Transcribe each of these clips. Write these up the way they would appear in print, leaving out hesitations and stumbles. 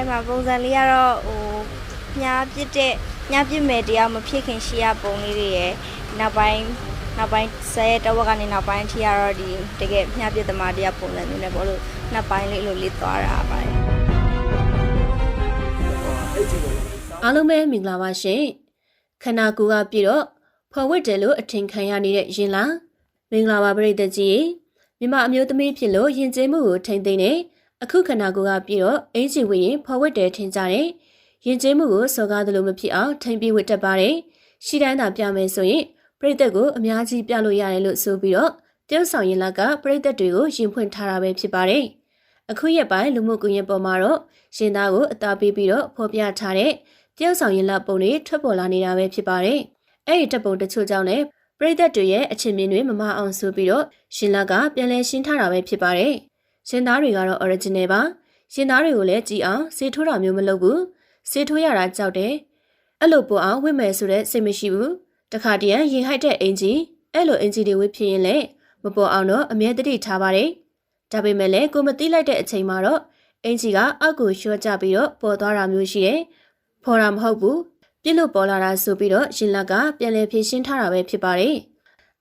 မှာပုံစံလေးကတော့ညာပြစ်မယ်တရားမဖြစ်ခင်ရှိရပုံလေးတွေရယ်နောက်ပိုင်းဆဲတဝက်ကနေနောက်ပိုင်းထိကတော့ဒီတကယ်ညာပြစ်သမားတရားပုံစံမျိုးနဲ့ပေါ့လို့နောက်ပိုင်းလေးလိုလေးသွားတာပါတယ်အားလုံးပဲမင်္ဂလာပါရှင်ခန္ဓာကိုယ်ကပြီးတော့ဖော်ဝတ်တယ်လို့အထင်ခံရနေတဲ့ရင်လားမင်္ဂလာပါပရိသတ်ကြီးမြန်မာအမျိုးသမီးဖြစ်လို့ယဉ်ကျေးမှုကိုထိမ့်သိမ့်နေအခုခန္ဓာကိုယ်ကပြီးတော့အင်ဂျီဝရင်ဖော်ဝတ်တယ်ထင်ကြတယ်ယဉ်ကျေးမှုကိုစော်ကားသလိုမဖြစ်အောင်ထိမ့်ပြီးဝတ်တတ်ပါတယ်ရှိတိုင်းသာပြမယ်ဆိုရင်ပရိသတ်ကိုအများကြီးပြလို့ရတယ်လို့ဆိုပြီးတော့တရုတ်ဆောင်ရင်လကပရိသတ်တွေကိုရင်ဖွင့်ထားတာပဲဖြစ်ပါတယ်အခုရက်ပိုင်းလူမှုကွန်ရက်ပေါ်မှာတော့ရှင်သားကိုအသာပေးပြီးတော့ဖော်ပြထားတဲ့တရုတ်ဆောင်ရင်လပုံတွေထွက်ပေါ်လာနေတာပဲဖြစ်ပါတယ်အဲ့ဒီတပ်ပုံတချို့ကြောင့်လည်းပရိသတ်တွေရဲ့အချင်းမြင်တွေမမအောင်ဆိုပြီးတော့ရှင်လကပြန်လဲရှင်းထားတာပဲဖြစ်ပါတယ်ရှင်သားတွေကတော့ original ပါရှင်သားတွေကိုလည်းကြည်အောင်စေထိုးတာမျိုးမလုပ်ဘူးစေထိုးရတာကြောက်တယ်အဲ့လိုပို့အောင်ဝတ်မယ်ဆိုတဲ့စိတ်မရှိဘူးတခါတည်းရင်ဟိုက်တဲ့အင်ဂျီအဲ့လိုအင်ဂျီတွေဝတ်ဖြစ်ရင်လည်းမပေါ်အောင်တော့အမြဲတမ်းထားပါတယ်ဒါပေမဲ့လည်းကိုမသိလိုက်တဲ့အချိန်မှာတော့အင်ဂျီကအောက်ကိုလျှော့ကျပြီးတော့ပေါ်သွားတာမျိုးရှိတယ်ဖော်တာမဟုတ်ဘူးပြစ်လို့ပေါ်လာတာဆိုပြီးတော့ရှင်လကပြန်လဲဖြည့်ရှင်းထားတာပဲဖြစ်ပါတယ်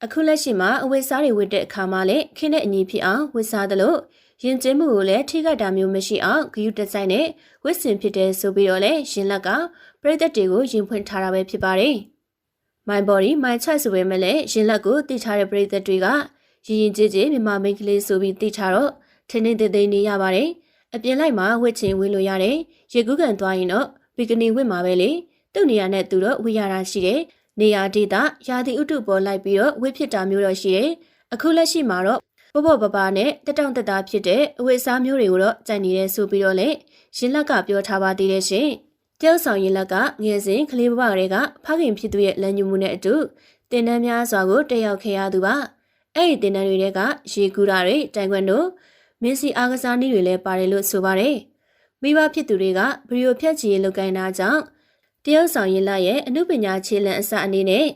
အခုလက်ရှိမှာအဝတ်စားတွေဝတ်တဲ့အခါမှာလည်းခင်းတဲ့အညီဖြစ်အောင်ဝတ်စားသလိုရင်ကျင်းမှုကိုလည်းထိခိုက်တာမျိုးမရှိအောင်ဂရုတစိုက်နဲ့ဝတ်ဆင်ဖြစ်တဲ့ဆိုပြီးတော့လည်းရှင်လကပရိသတ်တွေကိုရင်ဖွင့်ထားတာပဲဖြစ်ပါတယ်My body my choice ဆိုပေမဲ့လည်းရင်လက်ကိုတိထားတဲ့ပရိသတ်တွေကရင်ကြည်ကြည်မြန်မာမိန်းကလေးဆိုပြီးတိထားတော့ထင်းထင်းသေးသေးနေရပါတယ်အပြင်လိုက်မှာဝတ်ချင်ဝတ်လို့ရတယ်ရေကူးကန်သွားရင်တော့ဘီကနီဝတ်မှာပဲလေသူ့နေရာနဲ့သူတော့ဝတ်ရတာရှိတယ်နေရာဒေသရာသီဥတုပေါ်လိုက်ပြီးတော့ဝတ်ဖြစ်တာမျိုးတော့ရှိတယ်အခုလက်ရှိမှာတော့ပေါ့ပပနဲ့တက်တောင့်တက်တာဖြစ်တဲ့အဝတ်စားမျိုးတွေကိုတော့ကြိုက်နေတယ်ဆိုပြီးတော့လေရင်လက်ကပြောထားပါသေးတယ်ရှင်တယောက်ဆောင်ရင်လက်ကငယ်စဉ်ကလေးဘဝကလေးကဖခင်ဖြစ်သူရဲ့လမ်းညွှန်မှုနဲ့အတူတင်တန်းများစွာကိုတက်ရောက်ခဲ့ရသူပါအဲ့ဒီတင်တန်းတွေကရေကူတာတွေတိုင်ခွန်းတို့မင်းစီအားကစားနည်းတွေလည်းပါတယ်လို့ဆိုပါတယ်မိဘဖြစ်သူတွေကဗီဒီယိုဖြတ်ချီရေးလုပ်ကိုင်းတာကြောင့်တရုတ်ဆောင်ရင်လရဲ့အမှုပညာခြေလှမ်းအစအနေနဲ့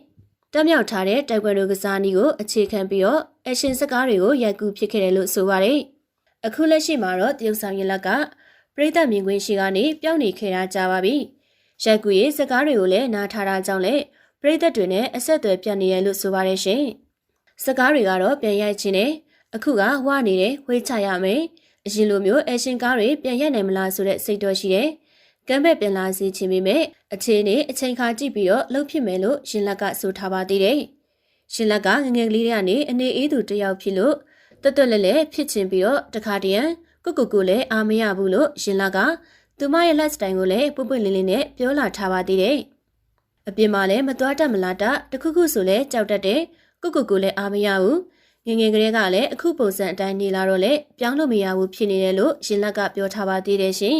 တက်မြောက်ထားတဲ့တိုင်ခွန်းတို့ကစားနည်းကိုအခြေခံပြီးတော့အရှင်စကားတွေကိုရိုက်ကူးဖြစ်ခဲ့တယ်လို့ဆိုပါတယ်အခုလက်ရှိမှာတော့တရုတ်ဆောင်ရင်လကပရိသတ်မြင်ကွင်းရှိကနေပျောက်နေခဲ့တာကြာပါပြီရိုက်ကူးရေးစကားတွေကိုလည်းနားထားတာကြောင့်လည်းပရိသတ်တွေနဲ့အဆက်အသွယ်ပြတ်နေရလို့ဆိုပါတယ်ရှင်စကားတွေကတော့ပြန်ရိုက်ခြင်းနဲ့အခုကဝနေတယ်ဝေးချရမယ်အရင်လိုမျိုးအရှင်ကားတွေပြန်ရိုက်နိုင်မလားဆိုတဲ့စိတ်တော်ရှိတယ်ကမ်းဘက်ပြန်လာစီခြင်းပေမဲ့အခြေအနေအချိန်ခါကြည့်ပြီးတော့လှုပ်ဖြစ်မယ်လို့ရှင်လက်ကဆိုထားပါသေးတယ်ရှင်လက်ကငငယ်ကလေးတွေကနေအနေအေးသူတယောက်ဖြစ်လို့တွတ်တွတ်လဲလဲဖြစ်ချင်းပြီးတော့တခါတည်းကိုလည်းအာမရဘူးလို့ရှင်လကသူမရဲ့ lifestyle ကိုလည်းပွပွလင်းလင်းနဲ့ပြောလာထားပါသေးတယ်အပြင်မှာလည်းမသွားတတ်မလားတတခုခုဆိုလဲကြောက်တတ်တယ်ကိုလည်းအာမရဘူးငငယ်ကလေးကလည်းအခုပုံစံအတိုင်းနေလာတော့လေပြောင်းလို့မရဘူးဖြစ်နေတယ်လို့ရှင်လက်ကပြောထားပါသေးတယ်ရှင်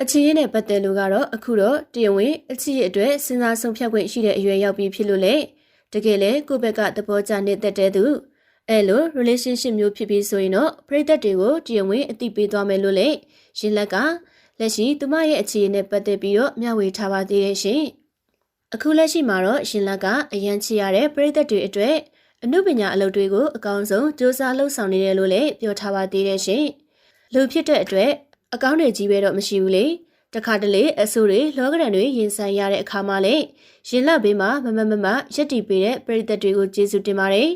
အချီးနဲ့ပတ်သက်လို့ကတော့အခုတော့တရားဝင်အချီးရဲ့အတွက်စဉ်းစားဆုံးဖြတ်ခွင့်ရှိတဲ့အရွယ်ရောက်ပြီးဖြစ်လို့လေတကယ်လေကိုယ့်ဘက်ကသဘောကျနေတဲ့သူအဲ့လို relationship မျိုးဖြစ်ပြီးဆိုရင်တော့ပရိသတ်တွေကိုတရားဝင်အသိပေးသွားမယ်လို့လေရှင်လက်ကလက်ရှိသူမရဲ့အခြေအနေနဲ့ပတ်သက်ပြီးတော့မျှဝေထားပါသေးတယ်ရှင်အခုလက်ရှိမှာတော့ရှင်လက်ကအရန်ချရတဲ့ပရိသတ်တွေအတွက်အမှုပညာအလုပ်တွေကိုအကောင်းဆုံးစူးစမ်းလှုပ်ဆောင်နေတယ်လို့လည်းပြောထားပါသေးတယ်ရှင်လူဖြစ်တဲ့အတွက်အကောင်းတွေကြီးပဲတော့မရှိဘူးလေတခါတလေအဆိုးတွေလောကရန်တွေရင်ဆိုင်ရတဲ့အခါမှာလေရင်လက်ဘေးမှာမရက်တီပေးတဲ့ပရိသတ်တွေကိုကျေးဇူးတင်ပါတယ်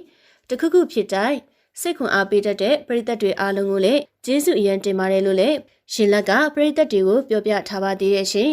တခုခုဖြစ်တိုင်းစိတ်ခွန်အားပေးတတ်တဲ့ပရိသတ်တွေအားလုံးကိုလည်းကျေးဇူးအရန်တင်ပါတယ်လို့လည်းရှင်လက်ကပရိသတ်တွေကိုပြောပြထားပါသေးတယ်ရှင်